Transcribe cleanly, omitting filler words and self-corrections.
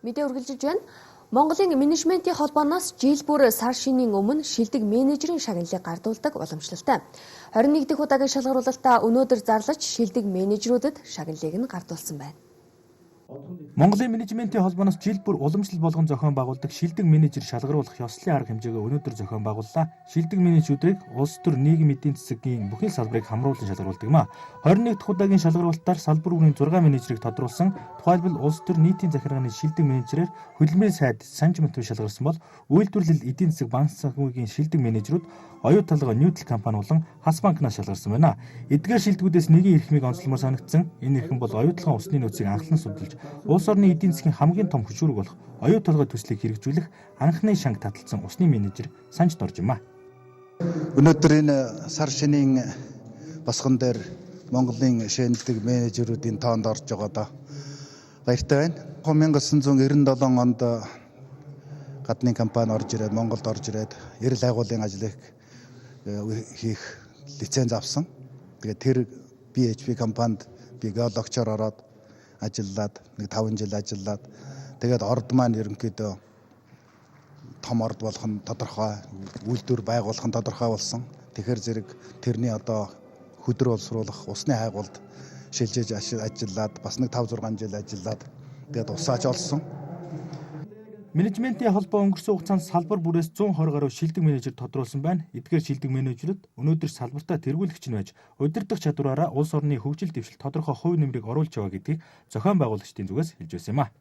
Мэдээ үргэлжилж байна. Монголын менежментийн холбооноос жил бүр сар шинийн өмнө шилдэг менежерийн шагналыг гардуулдаг уламжлалтай. 21 дахь удаагийн шалгаруулалтаа өнөөдөр зарлаж шилдэг менежерүүдэд шагналыг нь гардуулсан байна. Монголын менежментийн холбооноос жил бүр уламжлал болгон зохион байгуулдаг шилдэг менежер шалгаруулах ёслолын арга хэмжээг өнөөдөр зохион байгууллаа. Шилдэг менежерүүдийг улс төр нийгмийн эдийн засгийн бүхэл салбарыг хамруулан шалгаруулдаг юм а. 21 дахь удаагийн шалгаруулалтаар салбар бүрийн 6 менежерийг тодруулсан. Тухайлбал улс төр нийтийн захиргааны шилдэг менежерээр хөдөлмөрийн сайд Санжмат шалгарсан бол үйлдвэрлэл эдийн засаг банк санхүүгийн шилдэг менежерүүд оюут талга Ньютл компани болон Хас банкнаас шалгарсан байна. Эдгээр шилдэгүүдээс нэгийн эрхмийг онцлмоор санагдсан. Энэ эрхэм бол оюутлогын усны нөөцийг анхлан судалж улс орны эдийн засгийн хамгийн том хөшүүрэг болох оюут толгой төслийг хэрэгжүүлэх анхны шанг таталцсан усны менежер Санжд орж юм а. Өнөөдөр энэ сар шинийн босгон дээр Монголын шилдэг менежерүүдийн тоонд орж байгаадаа баяртай байна. 1997 онд гадны компани орж ирээд Монголд орж ирээд эрэл хайгуулын ажлыг хийх лиценз авсан. Тэгээд тэр BHP компанид би геологчоор ороод ажиллаад 5 жил ажиллаад тэгээд орд маань ерөнхийдөө том орд болох нь тодорхой, үйлдвэр байгуулах нь тодорхой болсон. Тэгэхээр зэрэг тэрний одоо хөдөр боловсруулах усны хайгуулд шилжиж ажиллаад бас нэг 5-6 жил ажиллаад тэгээд усаач олсон. Менежментийн холбоо өнгөрсөн хугацаанд салбар бүрээс 120 гаруй шилдэг менежер тодруулсан байна. Эдгээр шилдэг менежерүүд өнөөдөр салбартаа тэргүүлэгч нь байж, удирдах чадвараараа улс орны хөгжил дэвшилт тодорхой хувь нэмрийг оруулж байгаа гэдгийг зохион байгуулагчдын зүгээс хэлж байсан юм а.